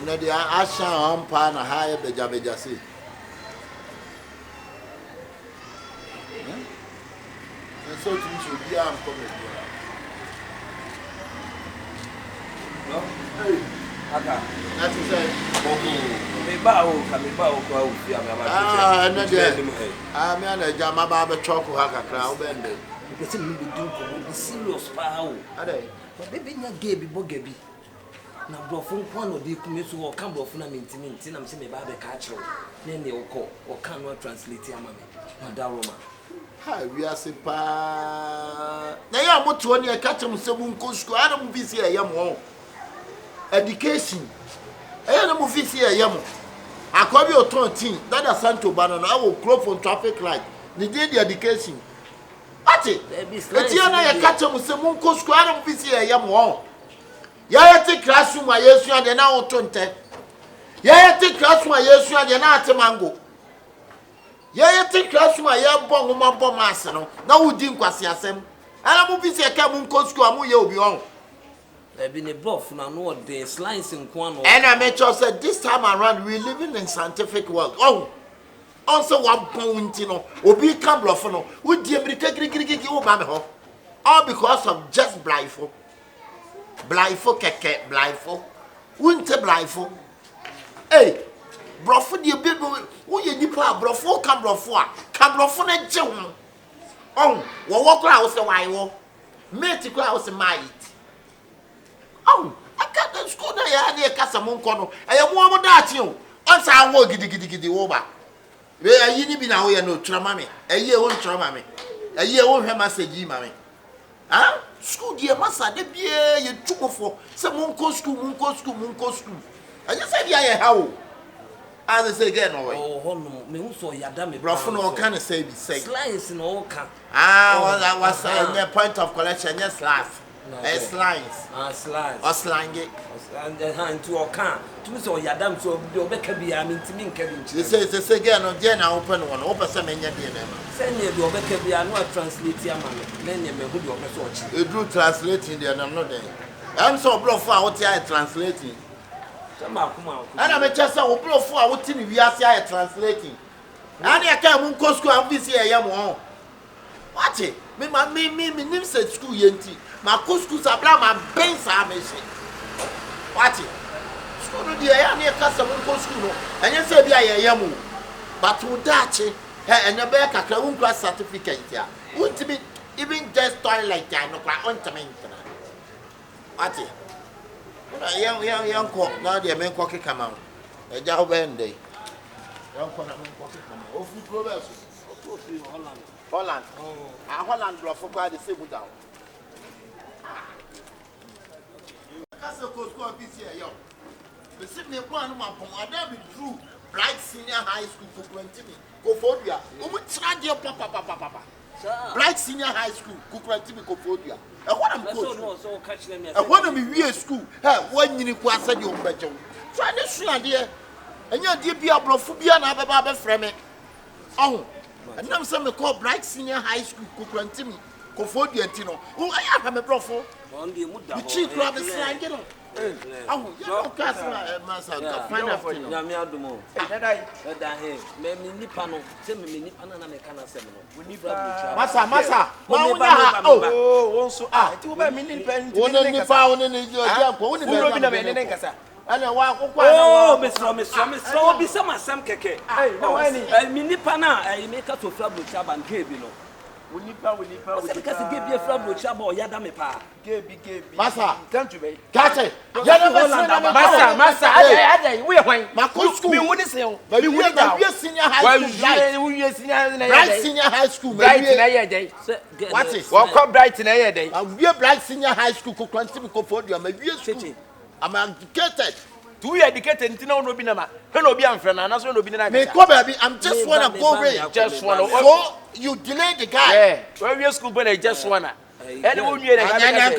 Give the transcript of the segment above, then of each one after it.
And then the Asha on pan a higher Bejabejasi. And so things should be armed coming. No? Hey, Aka. That's to say, me bow, go, and then I'm in a Jamaba chocolate haka crown bended. Because me be do serious power. Are they? But baby, not gay be bogebi. Now, Brofun, one of the committee or come from a minty, and I'm saying about the catcher. Then they will call or cannot translate your mammy, Madaroma. Hi, we are simple. They are what 20 a catch them 7 coach. I don't visit a young education. I don't visit a young. I call you 13. That is Santo Banana. I will crop on traffic light. They did the education. What it? It's here now. You catch them 7 coach. I don't visit a young. Ya take classroom a yesu ade na otonte. Ya take classroom a yesu ade na atemango. Ya take classroom a ye bo ngoma bo maase no. Na wudi nkwase asem. Ana mu bi se ka mu nko school amu ye obi on. E bi ne bluff na no the slice nko ano. And I make sure said this time around we living in scientific world. Oh. Also one point no. Obi can bluff no. Wudi America gigi o ba me ho. All because of just blindfold. Blindfold keke blindfold wunte blindfold hey brofo de be wo ye nipa brofo ka brofo na je ho on wo kra wo se wai wo mate kra wo se might on aka the school na ya na kasa mo nko no eye mo da achi o on sa wo gidi wo ba we ayi ni bi na wo ye no twra mame eye wo twra mame eye wo hwe message mame ah school dear massa de bie ye tukofo se monko school I just said yeah how as I say again no way oh no me hu so yada me bro no can say be say slice no can that was the point of collection yes last slice slice or slang it and the hand to o can to so yada so de obeka bia me ntimi nka bi nchi say again no je na open one open say menya de na ma send ye de obeka bia no translate ya ma me na me hu de obeka so chi e do translating there na no there I'm so bro for what you translating sama kuma and I me just say wo bro for what ni wi ase I translating and ya ka mu nko school am visi e yam ho what me nim say school yenti ma ko school sabla ma ben sa me se what school no dia ya na ka sa mu nko school no enye say bia ye yam but wo dache enye be kakra wo class certificate ya won't even just toilet ya no kwa on time what young ko na dia men ko keka ma e ja ho ben dey young ko na men ko keka ma o fu progress o fi Holland Holland bro for kwa de same down kasa ko office here yo be sit me ko anu ma pon ada be true Bright Senior High School for 20 me go for dia o mu tra dia papa Bright Senior High School ko 20 me go for dia e ho na me ko so catch them e ho na me wie school he wan nyini ko asa de o mbeje so ane sua de enya de bia blofo bia na baba be freme oh and I'm saying me call Bright Senior High School ko 20 me go for dia ntino o aya pa me blofo on the muda the chief club is saying get on oh you know customer massa find out for na me adumo that here me nipa no say me nipa na me kana sem no we nipa massa ma unya oh wonso ti wo ba me nipa nipa woni ni oja ko woni be na me ne nkasa ana wa akokwa na oh mesro obi sama sam keke me nipa na me ka to fra blocha ban gebi no Unipa. Because give you a flab which about Yadame pa. Gaby. Massa, can't you be? Catch it. Massa, we are going. My school, we wouldn't say, but we are senior high school. Bright Senior High School, bright in a day. What is? Well, come bright in a day. We are Bright Senior High School, I'm educated. To educated in no Robinama. Hello, be unfriend, and also Robinama. I'm just want to go away. Just one. So you delay the guy. Yeah, well, your school, but I just wanna. Anyone you I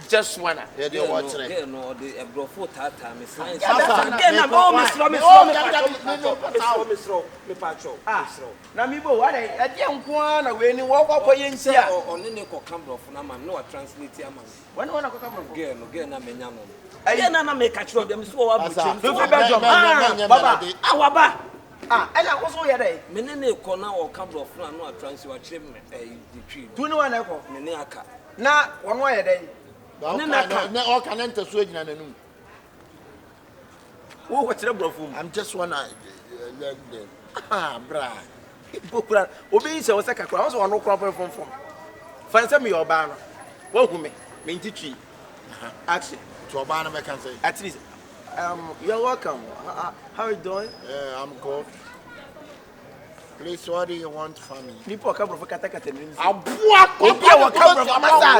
just wanna. Get no the brofo tata me sign. Again, I'm almost from me patrol. Na mi bo what I dey nko na we ni wo kwakọ yensia. Oni ne ko come brofo na man no translate am. When wanna come brofo? Girl na menya no. Again na make catch them so wa buchim. Baba. Awaba. And I was over there. Menene ko na o come brofo na no translate chem the tree. Do you want to go? Mene aka. Na one way there. Na all can enter so in anum. Who what's the brofo? I'm just wanna learn them. Bra. Bokura. Obi se wo se kakra. Wo no crop from. Fancy me your ban. Wo hu me. Me ntitwi. Action. To Obana me can say. At least you're welcome. How are you doing? I'm good. Please, what do you want from me? People come from Katakata.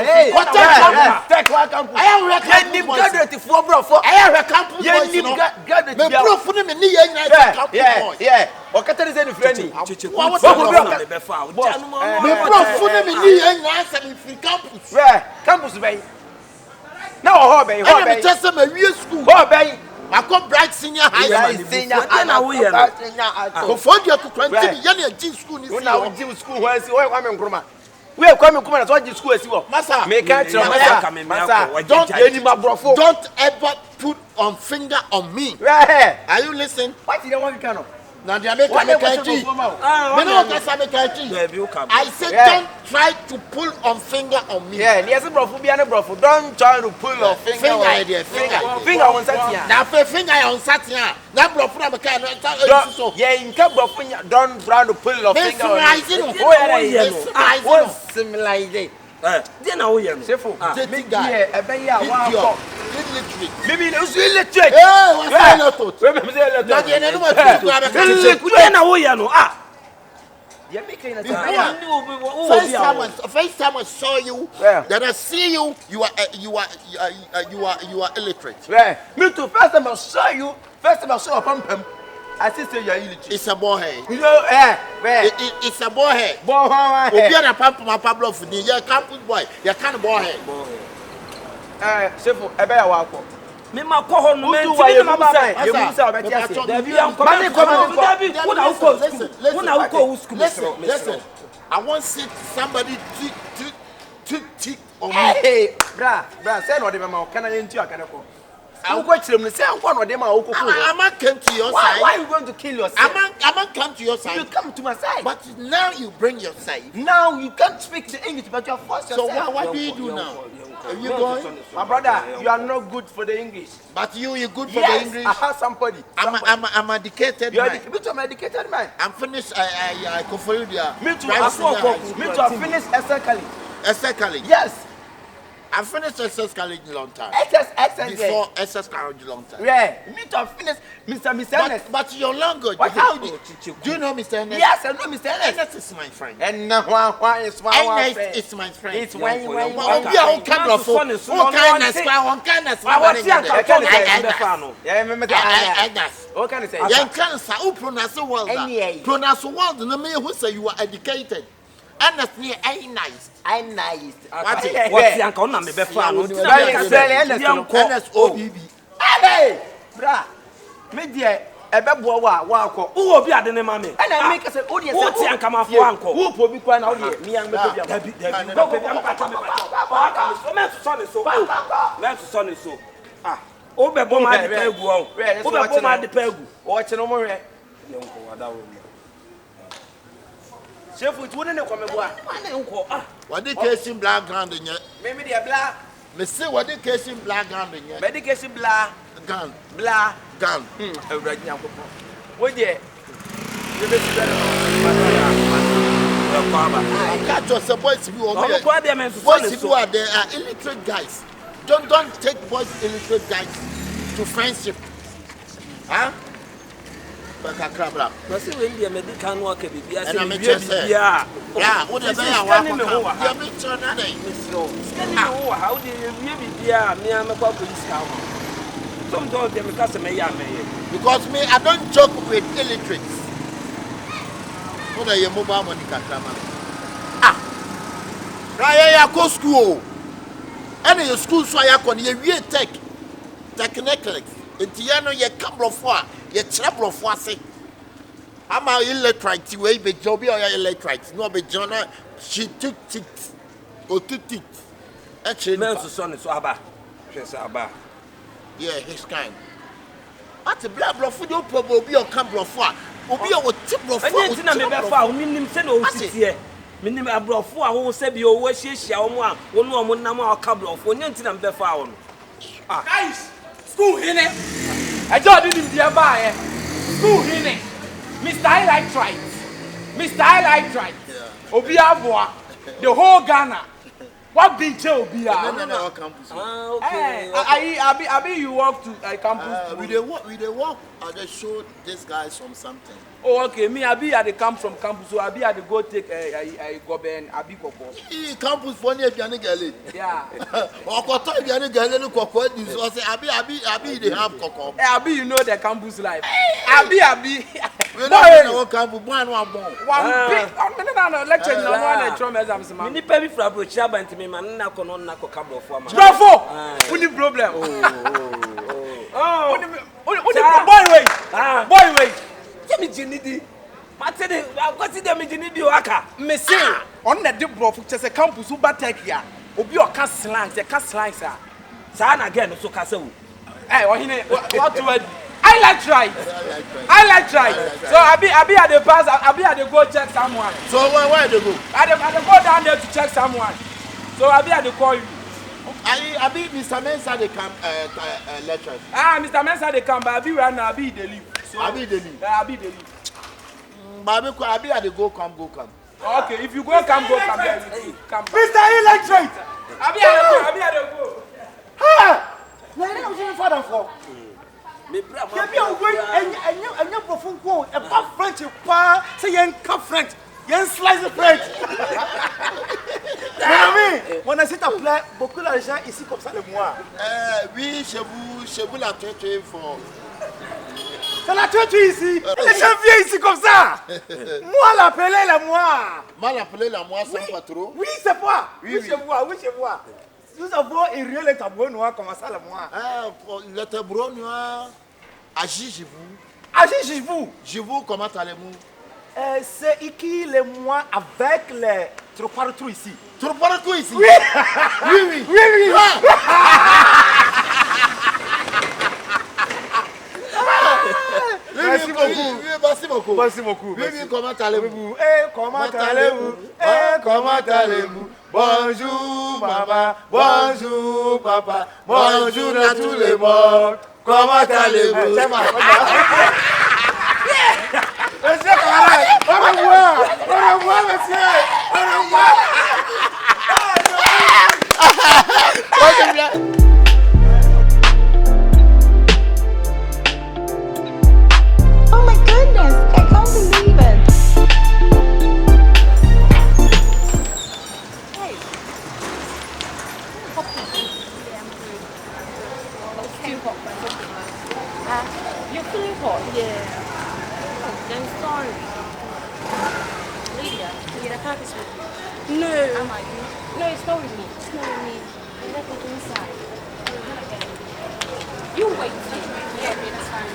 Hey, take one campus. I am a graduate for bro. I am a campus. Yeah. What can I say to friendly? Campus bay. No, Hobby. Just a real school. Hobby. I come bright senior high school. For you to 20 young school. Now, Jim school, where's the woman grandma? We are coming as what the school is. Massa, make it. Don't ever put on finger on me. Are you listening? What do you want to come? Now they make I said don't try to pull on finger on me. Yeah, yes, bro. Don't try to pull on finger on Satia. Now finger on Satia. Now bro, so yeah, in cap don't try to pull on finger on similarly. Then now we are Shifo. Dating guy. Maybe it was illiterate. First time I saw you, then I see you, you are illiterate. Me too. First time I saw you, first time I saw a pump. I see you are illiterate. It's a boy. You know, it's a boy. Boy, a pump my Pablo for the campus boy. You can't boy. Shifo, I better walk. Me ma ko ho no me You listen. I want see somebody tick on me. Hey, bra, say no de mama can I into akaneko. I will watch them say one of them are I'm not come to your side. Why are you going to kill yourself? I'm not come to your side. You come to my side. But now you bring your side. Now you can't speak the English, but you're forced yourself. So what do you do now? Are you going? My brother, you are not good for the English. But you're good for the English. I have somebody. I'm educated man. I'm educated man. I'm finished. I go for you there. Me too. I finished SS College. Yes. I finished SS College a long time. Before SS College a long time. Yeah. Me too. I finished Mr. Ernest. But your language. How do you know Mr. Ernest? Yes, I know Mr. Ernest. Ernest is my friend. And why is my Ernest is my friend. It's when you kind of what can I say? Young cancer, who pronounce the world? Pronounce the world, and the man who say you are educated. Ernest near nice. What's the uncle na me be fan? Ernest OBB. Hey, bra. Me dear, ebebo wa akọ. Who obi ade ne ma me? And I make us say, "Oh, what's the uncle ma for uncle? Who po bi kwa na o de me an me pe bia." Ah, o be bo ma de pegu o. O be bo ma de pegu. O che no mo hwe. Shifo, it wouldn't come aboa. What the case in black ground in yet? Maybe they are black. Me say what the case in black ground in yet? Medication black. Gun. Black. Gun. Right now. What ye? I catch yourself boys who are there are illiterate guys. Don't take boys illiterate guys to friendship. Huh? Bakakrabla. But see when the medical no can be and I make yeah. What the how do you be me am a police car. Some don't them because me I don't joke with illiterates. What are your mobile money kakrama? I go school. Any school so I can ye technical. Entiano ye couple of four, ye trouble of four say. I'm a electric way be jobby or electric. No be Jonah. She took it. Or took it. Actually, Men's son is Abba. Yes, Abba. Yeah, his kind. At a black bluff, you probably be a couple of four. Obi a tip of four. I didn't know me before. Minim send o here. Minim abro four. I won't say be o she one. One more number couple of one. You think before. Guys, school here. I just didn't be a buyer. School here. Mr. I like right. Mr. I like right. Obi Aboa, the whole Ghana. What big show be No, campus. Okay. I be you walk to campus. We they walk. They show this guy some something. Oh, okay. Me, I be at the camp from campus, so I be at the go take a go ben, I be go. Campus for near Piano Galley. Yeah. Or Cotta Piano Galley, Coco, so say, I be the half coco. I be you know the campus life. I be. We don't campus, one big. 1 minute, lecture, no one, trauma exams, man. Ni pay for approach about me, man. Na kono na ko kablo for man. Bravo! Only problem. Boy, wait. Me jinidi. Matede, I got it me jinidi waka. Me say on the deep bro for just a campus who batek here. Obi o ka slangs, e ka slangs ah. Sa na again so kasa wo. Eh, what word? I like right. So I be at the pass, I be at the go check someone. So where they go? I go down there to check someone. So I be at the call you. I be Mr. Mensa they come lecture. Mr. Mensa they come, but I be right now, I be the leave. So I be the leave. I be the leave. I be at the go come. Okay, if you go come. Come. Mr. Electric! I be at the go. Ha! Na ina usi father for. Me bra Ya bi o wey enya profun ko e ba French pa say yen ka French. Yen slice French. Mon a c'est appelé beaucoup d'argent ici comme ça le mois. Oui, chez vous la tête for. Ça la tête ici. Les gens viennent ici comme ça. Moi l'appeler la moi. Mal appelé la moi sans pas trop. Oui, c'est pas. Oui, chez moi. Nous avons un réel tableau noir comme ça le mois. Le tableau noir. Agissez-vous. Comment allez-vous? C'est ici le mois avec les trop partout ici. Trop partout ici? Oui. Oui. Merci beaucoup. Oui, comment allez-vous? Comment allez-vous? Bonjour maman, bonjour papa, bonjour à tous les morts. Comment allez-vous? Monsieur camarade, au revoir monsieur. Oh my goodness, I can't believe it. Hey. Okay. You're feeling hot? Yeah. I'm sorry. Lydia, the pack is with you. No. Am I? No, it's not with me. It's not with me. You left it inside. You wait. Yeah, it's fine.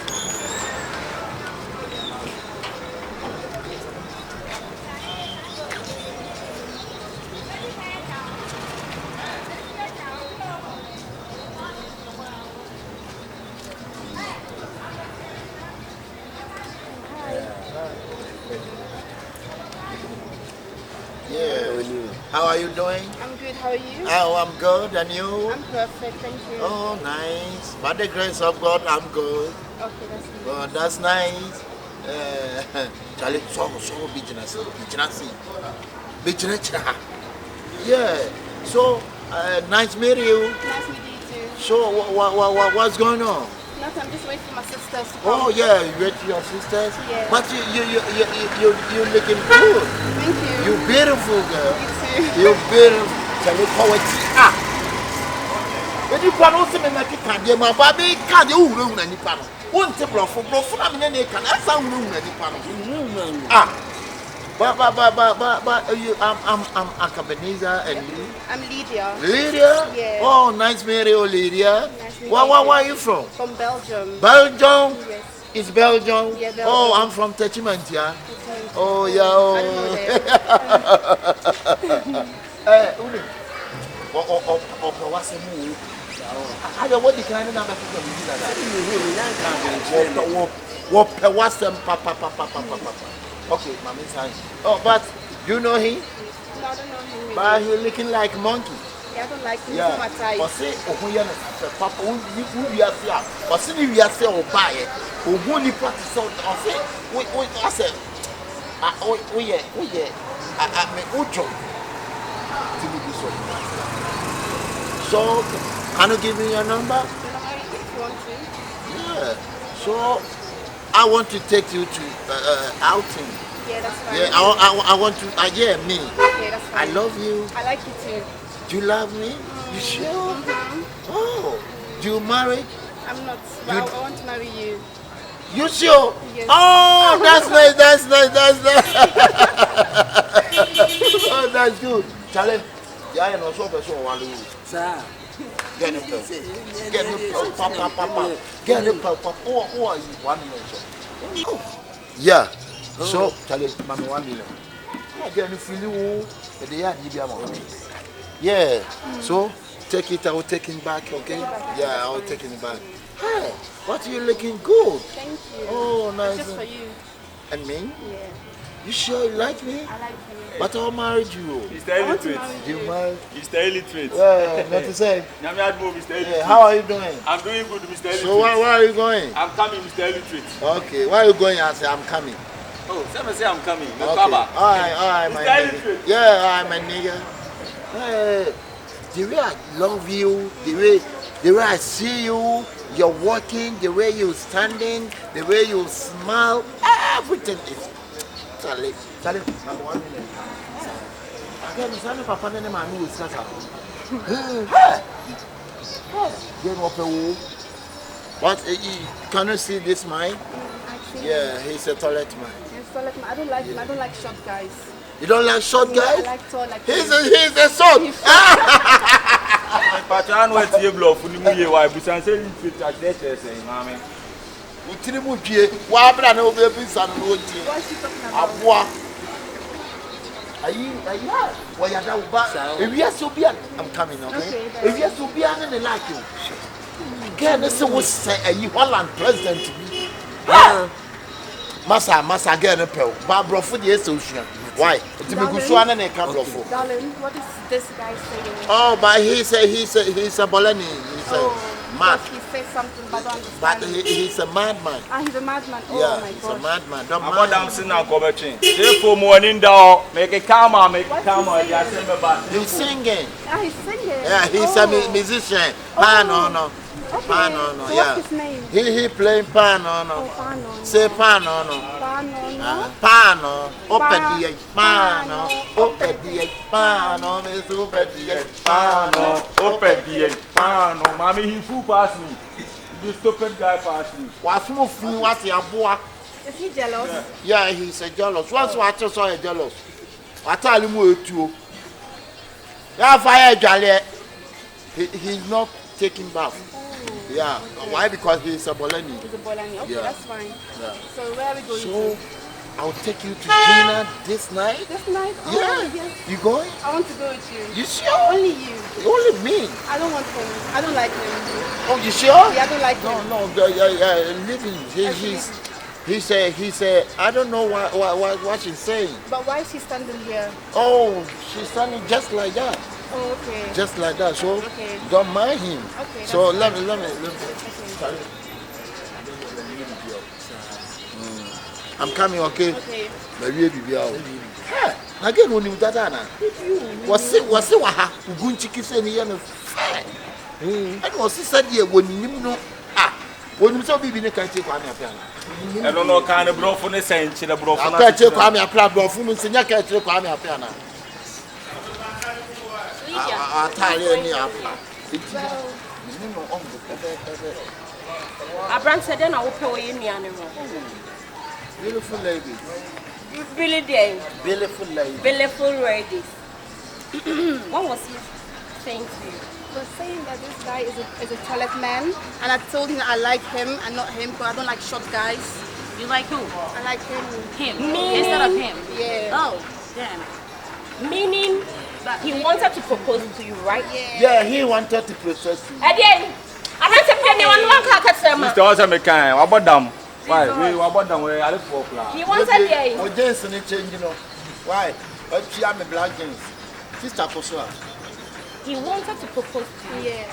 How are you doing? I'm good, how are you? Oh, I'm good, and you? I'm perfect, thank you. Oh, nice. By the grace of God, I'm good. Okay, that's good. Oh, that's nice. Charlie, so business. Yeah. So, nice meeting you. Nice meeting you too. So, what's going on? Nothing, I'm just waiting for my sisters to come. Oh, yeah, you wait for your sisters? Yeah. But you're looking good. Thank you. You're beautiful, girl. You too. You're beautiful. Charlie, poverty. When you can also make a candy, my baby can't do any panel. One table for Brofuna and any can. That's how we know any panel. But you, I'm Akabenezer and you. I'm Lydia. Lydia? Yeah. Oh, nice meeting you, Lydia. Nice meeting Where you. are you from? From Belgium. Belgium? Yes. It's Belgium? Yeah, Belgium. Oh, I'm from Techimantia. Oh, yeah. I don't know that. Uni. What's the move? I don't what the kind of number what's them papa. Okay, mommy sign. Oh, but you know him? No, I don't know him. But he looking like monkey. Yeah, I don't like him. Yeah. He's not my type. But say, papa, who you are here? But see, you are here or buy it. Who you practice out of it? I said, I mean, Ucho. So, can you give me your number? If you want to. Yeah. So, I want to take you to outing. Yeah, that's fine. Yeah, I want to. Yeah, me. Yeah, that's I fine. love you. I like you too. Do you love me? You sure? Oh, do you marry? I'm not, but I want to marry you. You sure? Yes. Oh, that's nice. Oh, that's good. Charlie, yeah, you know, so person want to. Sir. Get him, papa. Get him, papa. Oh, are you 1 million? Oh. Yeah. So, Charlie, mama 1 million. I get him feeling. They are yeah. So, take it. I will take it back. Okay. Yeah, I will take it back. Hey, what are you looking good? Thank you. Oh, nice. Just for you. And me? Yeah. You sure you like me? I like you. But I married you. Mr. Illiterate. You married? Mr. Illiterate. Yeah, not to say. Mr. Illiterate. How are you doing? I'm doing good, Mr. Illiterate. So where are you going? I'm coming, Mr. Illiterate. Okay, where are you going? I say I'm coming. Oh, someone say I'm coming. No Okay. All right, my Mr. nigga. Illiterate. Yeah, all right, my nigga. Hey, the way I love you, the way I see you, you're walking, the way you're standing, the way you smile, everything is. Charlie, I'm 1 million. Again, it's only Papa and my new sister. What? Can you see this man? Yeah, he's a toilet man. I don't like him. I don't like short guys. You don't like short guys? I like tall, like He's a short. But I know it's your bluff when you hear why, but I'm saying it's at that saying, Mammy. Why have I no baby son? What is she talking about? Why are you back? If yes, you'll be, I'm coming, okay? If yes, you'll be, I'm going like you. Again, this was say you Holland president. Massa, get a pill. Barbara for the association. Why? Darling, what is this guy saying? Oh, but he's a Bolani. He's a mad. He said something, but I don't understand. But he's a madman. He's a madman. Oh Yeah, my he's a God. madman. Don't I'm mind not him. dancing now, Coverchin. Therefore, morning down, make a camera, He's singing. He's singing. Yeah, he's a musician. Pano. Okay. Pano, So yeah. what's his name? He playing pano. Pano. Say pano. Pano. Pano. Open pano. Open pano. Miss open Pano, open the pano. Mommy, he flew past me. The stupid guy passed me. What's more fool? What's your boy? Is he jealous? Yeah, he's a jealous. Once I just saw a jealous. I tell him what to. Yeah, fire Jolly. He's not taking bath. Yeah. Why? Because he's a Bolani. He's a Bolani. Okay, Yeah. that's fine. Yeah. So where are we going So, to? I'll take you to dinner this night. This night? Oh, Yeah. yes. You going? I want to go with you. You sure? Only you. Only me. I don't want him. I don't like him. Oh, you sure? Yeah, I don't like him. No, living. He said, I don't know what she's saying. But why is he standing here? Oh, she's standing just like that. Oh, okay. Just like that. So, Okay. don't mind him. Okay, So, that's let me. Okay. I'm coming, okay? Okay. Maybe be out. Again, when you dada, was it waha? Gunchiki said, and was said, when you know, when you saw Bibi, can't take one piano. I don't know kind of bro for the same chill, bro. I can't take one piano from Senior can't take one piano. I tell you, Abraham said, then I will pay you in the beautiful lady. Billy Day. Beautiful lady. Beautiful ladies. What was he saying to you? He was saying that this guy is a toilet man, and I told him that I like him and not him because I don't like short guys. You like who? I like him. Him. Me. Instead of him. Yeah. Oh, damn. Meaning that he wanted to propose to you, right? Yeah, he wanted to process you. Again, I don't tell anyone one car. Mr. Osamekan, what about them? Why? What about them? We are the folk. He wanted the Oh, Jason, it changed, you know. Why? But she am a black jeans. Sister Kosua. He wanted to propose to you. Yeah.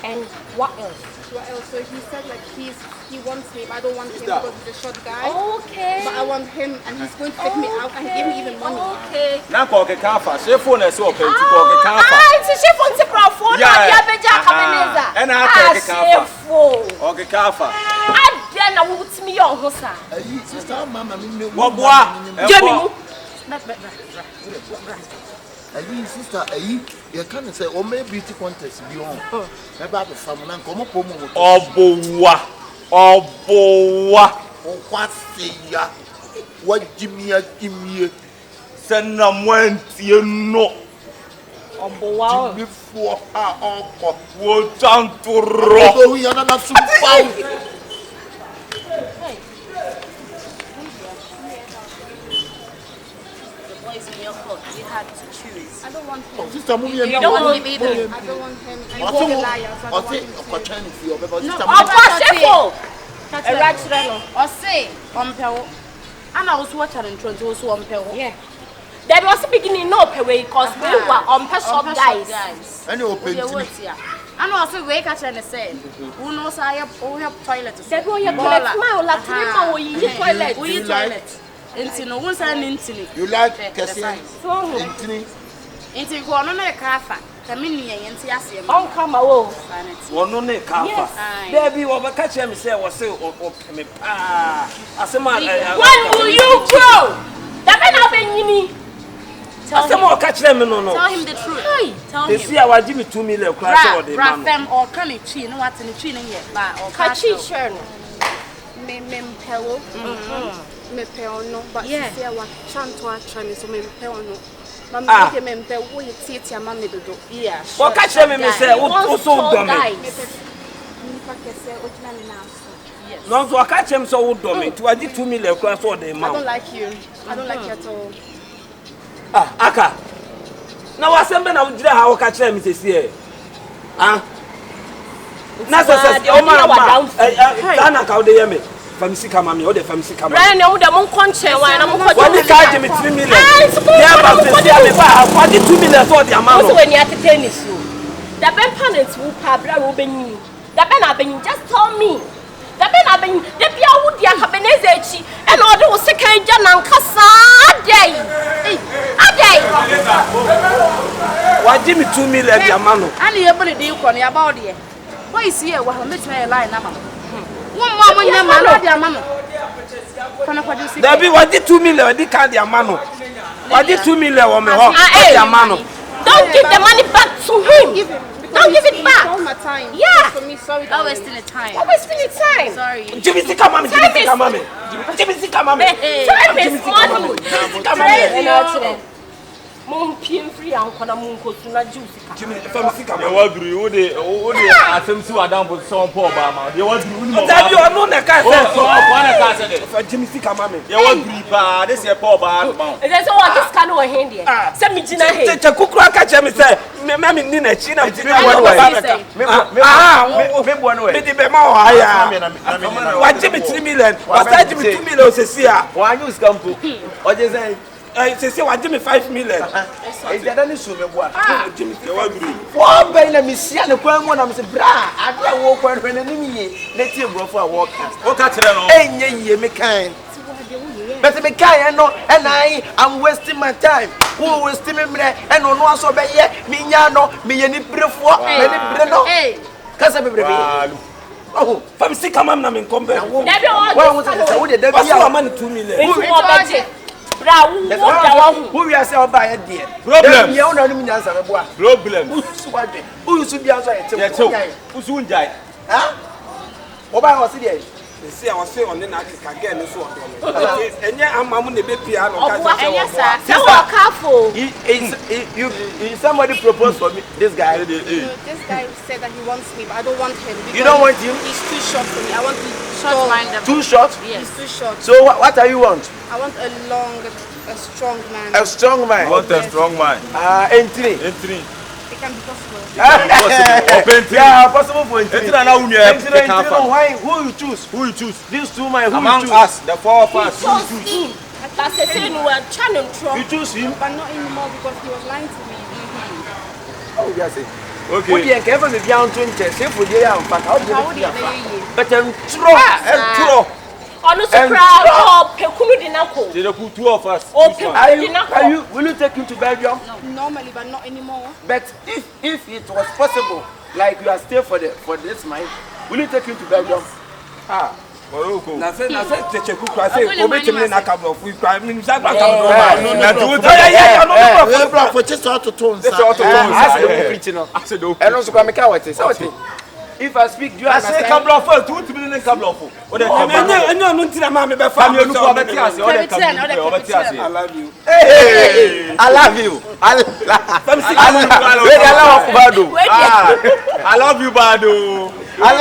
And what else? What else? So he said like he wants me, but I don't want him because he's a short guy. Okay. But I want him, and he's going to take me out and give me even money. Okay. Now, Kyekyeku, Shifo na so open to Kyekyeku. It's Shifo on the phone. Akabenezer. And I Kyekyeku. Shifo. Kyekyeku. I then I will tell me your hosa. Sister, Mama, Jamie. Ayi sister, you can't say, oh, maybe beauty contest beyond. About the family, come up home. Obowa. Oh, what say ya? What Jimmy, Send them went, you know. Wow. Before her uncle. What time to rock? Oh, we are not so foul. You had to choose. I don't want him. Sister, move You don't want him either. I don't want him. And he's a liar, so I don't want him to. Shifo. Or say, Ompel. And I was watching in front of Ompel. Yeah. There was a beginning no pay because we were on shop guys. Any open I know also wake up and say, who knows I have toilet. Said, oh, you're going to smile like you toilet. We toilet. Into no one's an intellect. you like Cassie? Into go on a cafa. Camini and Tiasia. On come away. One on a car. Baby, over catch him, say, was so me. When will you grow? That can happen, Someone catch them, no. Tell him the truth. Tell They him. see our Jimmy 2 million crash or the Rafem or Kali Chin, what's in the chin yet, or Kachi Chern. Me mpeo. Me peo no, but Yeah. she say wa chanto atrani so me mpeo no. Mama make me mpeo wo ye tie mama me dodo. Yeah. Or catch them, me say, also dumb. Nipa kese o tuna me na so. No, so I catch him so dumb. To I did 2 million crash or the I don't amount. like you. I don't like you at all. Aka. Now, I send me now, how catch him, Mrs. Here. Nasa, oh, my, Ghana, how they me. Famisi Kamami, or the Famisi Kamami. Brian, no, the monk conche, why I'm going to charge him 3 million. Yeah, but what did 2 million for the amount? Also, when you're at the tennis, the Ben Panets will Pabra Ruben. The Ben Aben just told me. The Ben Aben, the Pia would be Akabenezer, and all those second Janan Cassa day. A day. Why Jimmy 2 million the amount? And the ability to do about it. Why is here? What makes me a line, Mamma? One more when your man or their mamma. There be what did 2 million, I did count the amount. What did 2 million on me? Don't give the money back to him. Don't give it back. All my time. Yeah. For me, sorry. Oh, we're still in time. We're still in time. Sorry. Jimmy Kamami, Jimmy Kamami. Jimmy Kamami. Time is money. Kamami. Mom pin free and corner moon coat to not juice. Jimmy Famisi Kamami. You agree? Who they attempt to Adam with some poor Bama? You agree? That you are not the car. So, Jimmy Kamami. you agree? But this is poor Bama. There's all this kind of hand here. Send me Gina here. The Kukra catch him say, Mammy Nina China. What Jimmy 3 million? What that Jimmy 2 million says here? Why you come to? What you say? Say, what Jimmy 5 million? Is that any sugar? Jimmy, you agree? One bay and Miss Yana Quam, I'm saying, Bra, I don't walk when enemy. Let you go for a walk. What catch it on? Ain't ye, me kind. But me kind, and I'm wasting my time. Who was steaming me and on one so bad yet? Mignano, me any brief walk, Hey, because I'm oh, from sick a man, I'm in combat. Everyone was a money 2 million. Who we are saying by a dear problem? You don't know answer problem. Who should be outside? Who's soon die? Huh? Oba was it? see I was saying on the night again and so on. And yeah, I'm the baby piano. Careful. Somebody proposed for me. This guy. No, this guy said that he wants me, but I don't want him. You don't want him? He's too short for me. I want him too short? Yes. He's too short. So what are you want? I want a strong man. A strong man. You want a strong man? Entry. It can be possible. Yeah, possible for entry. Why? Who you choose? These two men. Who Among you choose? us, the four of us. That's a saying we are channel from. You choose him. But not anymore because he was lying to me. Oh, yes. Okay. Okay, and careful if you are on 20, say for the young fact. How do you but On the crowd, oh, Pekulu Dinako. They put two of us. Oh, will you take him to Belgium? No. Normally, but not anymore. But if it was possible, like you are staying for this mine, will you take him to Belgium? Ah. Morocco. Na say Kyekyeku kwa say obetimi na kablo fu kwa mi nsa kwa kablo Na tu bro, for just to tone. I said no. And also come make what is. If I speak, do you understand? I say kablo fu 2 million kablo fu. O de enyo no ntira ma me be fa me no ko obeti ase o de kablo obeti ase. I love you. Hey, I love you. I love you, Bado. I love you, Bado. I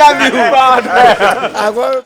love you.